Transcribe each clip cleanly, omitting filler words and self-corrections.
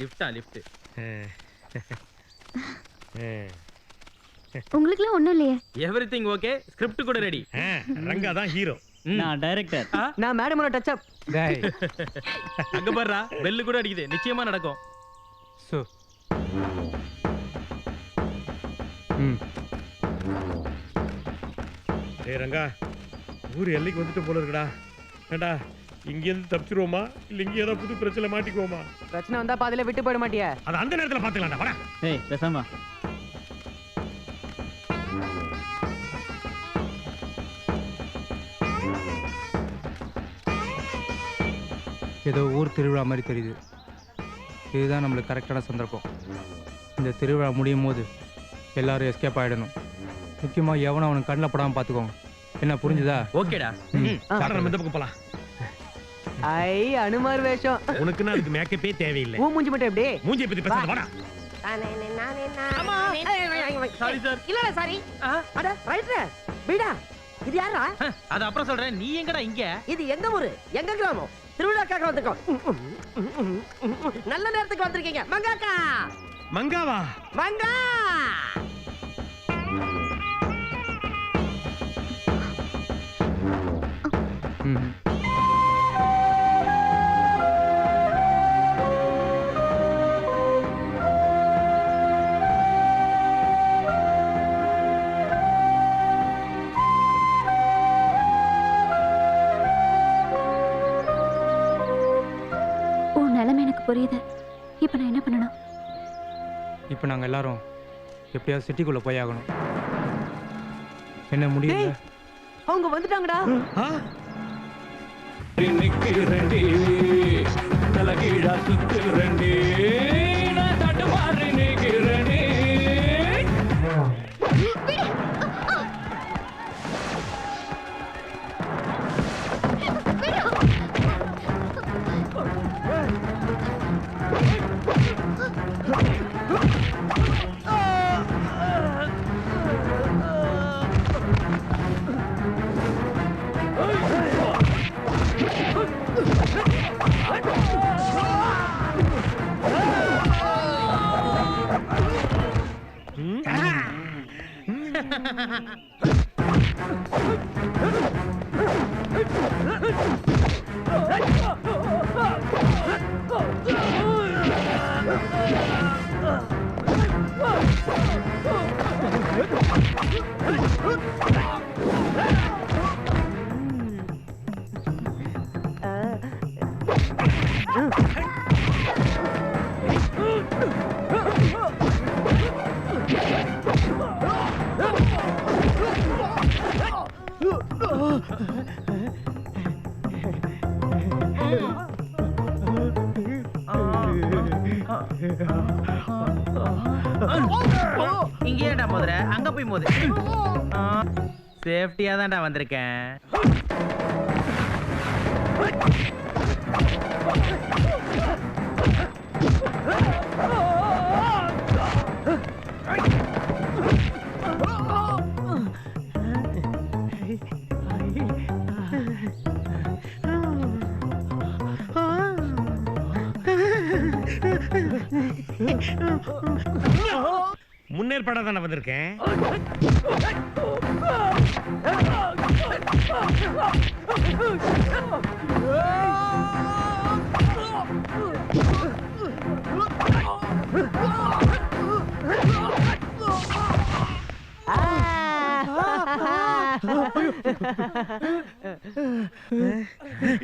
லிஃப்டா lift. உங்களுக்குலாம் ஒண்ணும் இல்லையே. Everything okay. ஸ்கிரிப்ட் கூட ரெடி. ரங்கா தான் ஹீரோ. நான் டைரக்டர். நான் மேடமோட டச் அப். டேய் அங்க பாருடா பெல் கூட அடிக்குது. நிச்சயமா நடக்கும். சோ ம் டேய் ரங்கா, ஊர் எல்லைக்கு வந்துட்டு போல இருக்குடா. ஏண்டா இங்கேருந்து தப்பிச்சிருவோமா இல்லை இங்கே ஏதாவது புது பிரச்சனை மாட்டிக்குவோமா? பிரச்சனை வந்தா பாதியில விட்டு போயிட மாட்டியா? அது அந்த நேரத்தில் பார்த்துக்கலாம்டா. வாடா. ஏய் பேசாம. ஏதோ ஊர் திருவிழா மாதிரி தெரியுது. இதுதான் நம்மளுக்கு கரெக்டான சந்தர்ப்பம். இந்த திருவிழா முடியும் போது எல்லாரும் எஸ்கேப் ஆகிடணும். முக்கியமாக எவனும் அவனுக்கு கண்ணில் படாமல் பார்த்துக்கோங்க. என்ன புரிஞ்சுதா? ஓகேடா. வாடா, நம்ம இந்த பக்கம் போலாம். ஐ அனுமார் வேஷம். உனக்குன்னா அதுக்கு மேக்கப்பே தேவையில்லை. ஊ மூஞ்சி மட்டும் எப்படி? மூஞ்சியை பத்தி பேசாத. வாடா. ஆமா. Sorry sir. இல்ல சாரி. அட ரைட்டர். பீடா. இது யாரா? அது அப்புறம் சொல்றேன். நீ எங்கடா இங்க? இது எங்க ஊரு? எங்க கிராமம்? திருவிழாக்காக வந்திருக்கோம். நல்ல நேரத்துக்கு வந்திருக்கீங்க. மங்காக்கா. மங்காவா? மங்கா. ம் உன் நிலைமை எனக்கு புரியுது. இப்ப நான் என்ன பண்ணணும்? இப்போ நாங்கள் எல்லாரும் எப்படியாவது சிட்டிக்குள்ளே போய் ஆகணும். என்ன முடியல? டேய், அவங்க வந்துட்டாங்கடா. நிக்கிறேன்டி தலகீழா சுத்துறேன்டி நான் தட்டுமாறி நிக்கிறேன்டி. இங்க ஏன்டா மோதுற? அங்க போய் மோது. சேஃப்டியா தான்டா வந்திருக்கேன். முன்னேற்பாடா தானே வந்திருக்கேன்.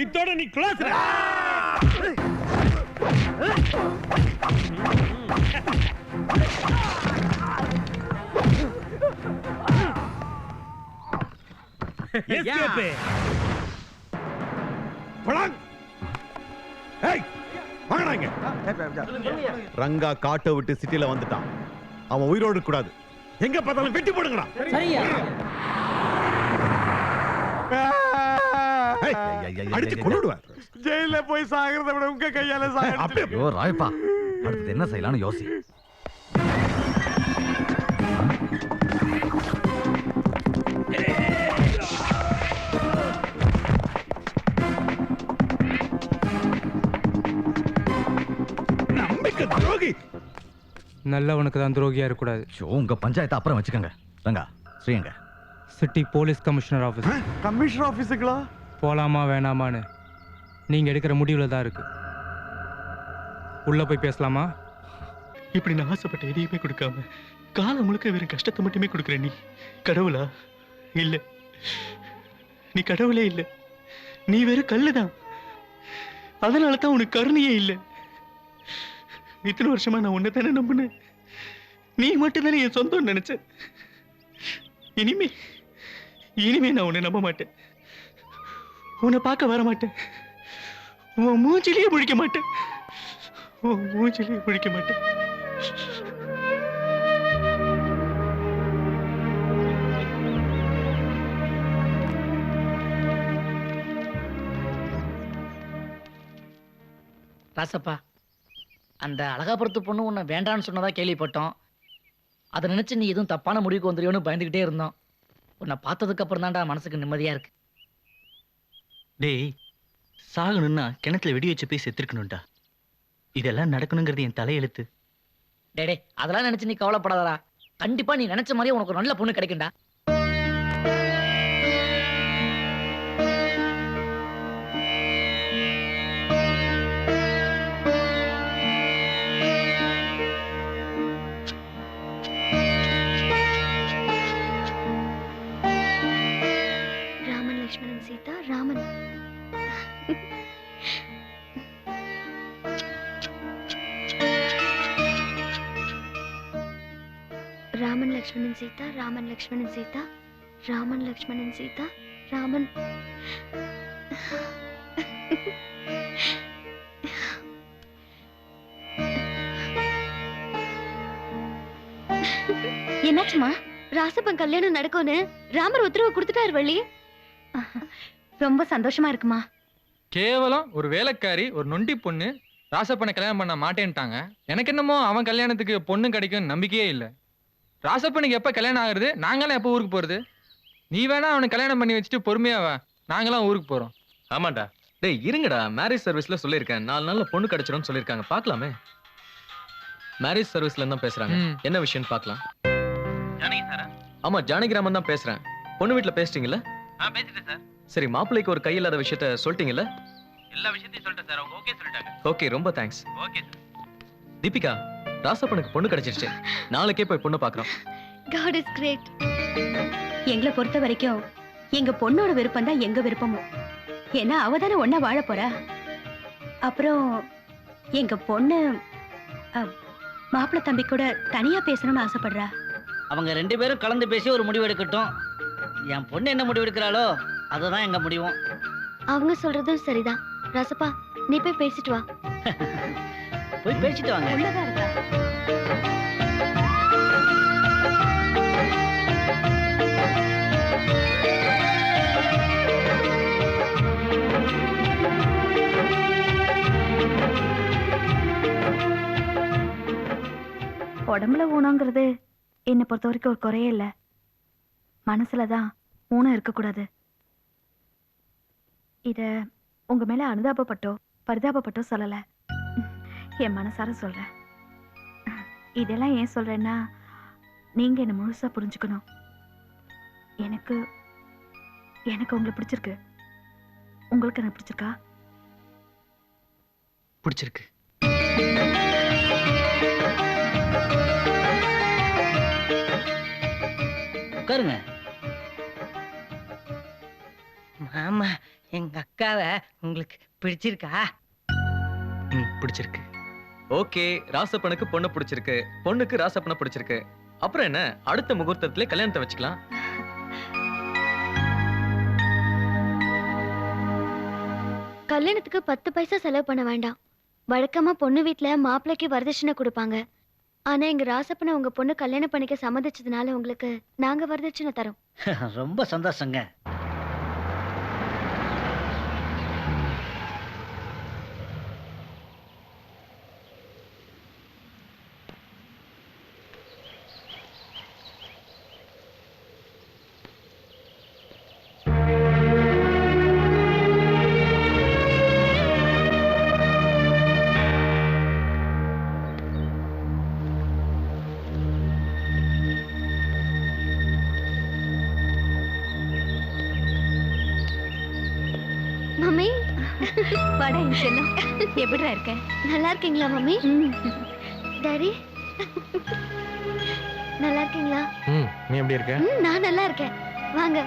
இத்தோட நீ க்ளோஸ். ரங்கா காட்டை விட்டு சிட்டில வந்துட்டான். அவன் உயிரோடு கூடாது. எங்க பார்த்தாலும் வெட்டி போடுங்கடா. சரியா? அடிச்சு கொன்னுடுவார். ஜெயில போய் சாகிறத விட உங்க கையால சாக. ஐயோ ராயப்பா, அடுத்து என்ன செய்யலாம்னு யோசி. நம்பிக்கை துரோகி. நல்லவனுக்கு தான் துரோகியா இருக்கக்கூடாது. ஐயோ, உங்க பஞ்சாயத்தை அப்புறம் வச்சுக்கோங்க. ரங்கா, ஸ்ரீங்க. City police commissioner office. Commissioner ஆபீஸுங்களா? போலாமா வேணாமான்னு நீங்க எடுக்கிற முடிவுல தான் இருக்கு. உள்ள போய் பேசலாமா? இப்படி நான் ஆசைப்பட்ட எதையுமே கொடுக்காம காலம் முழுக்க வெறும் கஷ்டத்தை மட்டுமே கொடுக்குற நீ கடவுளா? இல்ல, நீ கடவுளே இல்ல, நீ வெறும் கல்லுதான். அதனால தான் உனக்கு கருணையே இல்லை. இத்தனை வருஷமா நான் உன்னை தானே நம்பினேன். நீ மட்டும் தானே என் சொந்தம் நினைச்ச. இனிமே நான் உன்னை நம்ப மாட்டேன். உன்னை பார்க்க வர மாட்டேன். உன் மூஞ்சிலேயே முழிக்க மாட்டேன். உன் மூஞ்சிலேயே முழிக்க மாட்டேன். ராசப்பா, அந்த அழகாபுரத்து பொண்ணு உன்னை வேண்டான்னு சொன்னதா கேள்விப்பட்டோம். அதை நினைச்சு நீ எதுவும் தப்பான முடிவுக்கு வந்துருயோன்னு பயந்துகிட்டே இருந்தோம். உன்னை பார்த்ததுக்கு அப்புறம் தான்டா மனசுக்கு நிம்மதியா இருக்கு. டேய், சாகணும்னா கிணத்துல வெடி வச்சு போய் செத்துருக்கணும்டா. இதெல்லாம் நடக்கணுங்கிறது என் தலையெழுத்து. டே, அதெல்லாம் நினைச்சு நீ கவலைப்படாதடா. கண்டிப்பா நீ நினைச்ச மாதிரியே உனக்கு ஒரு நல்ல பொண்ணு கிடைக்கும்டா. ராமன் லக்ஷ்மணன் சீதா ராமன். ராமன் லக்ஷ்மணன் சீதா ராமன் லக்ஷ்மணன் சீதா ராமன் லக்ஷ்மணன் சீதா ராமன். என்னாச்சுமா? ராசப்பன் கல்யாணம் நடக்கும்னு ராமர் உத்தரவு கொடுத்துட்டாரு வள்ளி. ரொம்ப சந்தோஷமா இருக்குமா? கேவலம் ஒரு வேலைக்காரி, ஒரு நொண்டி பொண்ணு ராசப்பனை கல்யாணம் பண்ண மாட்டேன்ட்டாங்க. எனக்கு என்னமோ அவன் கல்யாணத்துக்கு பொண்ணு கிடைக்கும் நம்பிக்கையே இல்லை. ராசப்பனுக்கு எப்ப கல்யாணம் ஆகுறது? நாங்களாம் எப்போ ஊருக்கு போறது? நீ வேணா அவனுக்கு கல்யாணம் பண்ணி வச்சுட்டு பொறுமையா வா, நாங்களாம் ஊருக்கு போறோம். ஆமாண்டா. டேய் இருங்கடா, மேரேஜ் சர்வீஸ்ல சொல்லியிருக்கேன் 4 நாள்ல பொண்ணு கிடைச்சிடும்னு சொல்லியிருக்காங்க. பார்க்கலாமே. மேரேஜ் சர்வீஸ்ல தான் பேசுறாங்க. என்ன விஷயம்னு பார்க்கலாம். ஜானகி சாரா? ஆமா, ஜானகிராமன் தான் பேசுறேன். பொண்ணு வீட்டுல பேசிட்டீங்கல்ல? பேசிட்டேன் சார். சரி, மாப்பிள்ளைக்கு ஒரு கையில்லாத விஷயத்த சொல்லிட்டீங்கல்ல? எல்லா விஷயத்தையும் சொல்லிட்டேன் சார். அவங்க ஓகே சொல்லிட்டாங்க. ஓகே, ரொம்ப தேங்க்ஸ். Okay sir. தீபிகா, ராசப்பனுக்கு பொண்ணு கிடைச்சிருச்சு. நாளைக்கே போய் பொண்ணு பார்க்கறோம். God is great. எங்களை பொறுத்த வரைக்கும் எங்க பொண்ணோட விருப்பம் தான் எங்க விருப்பமும். ஏன்னா அவ தானே ஒன்னா வாழ போறா. அப்புறம் எங்க பொண்ணு மாப்பிள்ளை தம்பி கூட தனியா பேசணும்னு ஆசைப்படுறா. அவங்க 2 பேரும் கலந்து பேசி ஒரு முடிவு எடுக்கட்டும். என் பொண்ணு என்ன முடிவு எடுக்கிறாளோ அதுதான் எங்க முடிவும். அவங்க சொல்றதும் சரிதான். ராசப்பா, நீ போய் பேசிட்டு வா. போய் பேசிட்டு வாங்க. உள்ளதா இருக்கா? உடம்புல ஊனங்கிறது என்னை பொறுத்த வரைக்கும் ஒரு குறையே இல்லை. மனசுலதான் ஊனம் இருக்கக்கூடாது. இத உங்க மேல அனுதாபப்பட்டோ பரிதாபப்பட்டோ சொல்லல, என் மனசார சொல்றேன். இதெல்லாம் ஏன் சொல்றேன்னா, நீங்க என்ன முழுசா புரிஞ்சுக்கணும். எனக்கு எனக்கு உங்களை பிடிச்சிருக்கு. உங்களுக்கு என்ன பிடிச்சிருக்கா? பிடிச்சிருக்கு. உட்காருங்க. மாமா, எங்க அக்காவை உங்களுக்கு பிடிச்சிருக்கா? பிடிச்சிருக்கு. ஓகே, ராசப்பனுக்கு பொண்ணு பிடிச்சிருக்கு, பொண்ணுக்கு ராசப்பனை பிடிச்சிருக்கு. அப்புறம் என்ன, அடுத்த முகூர்த்தத்திலே கல்யாணத்தை வச்சுக்கலாம். கல்யாணத்துக்கு 10 பைசா செலவு பண்ண வேண்டாம். வழக்கமா பொண்ணு வீட்டுல மாப்பிள்ளைக்கு வரதட்சணை கொடுப்பாங்க. ஆனா எங்க ராசப்பனை உங்க பொண்ணு கல்யாணம் பண்ணிக்க சம்மதிச்சதுனால உங்களுக்கு நாங்க வரதட்சணை தரோம். ரொம்ப சந்தோஷங்க. வாடா என் செல்லம். எப்படிடா இருக்க? நல்லா இருக்கீங்களா மம்மி? டாடி நல்லா இருக்கீங்களா? நீ எப்படி இருக்க? நான் நல்லா இருக்கேன். வாங்க.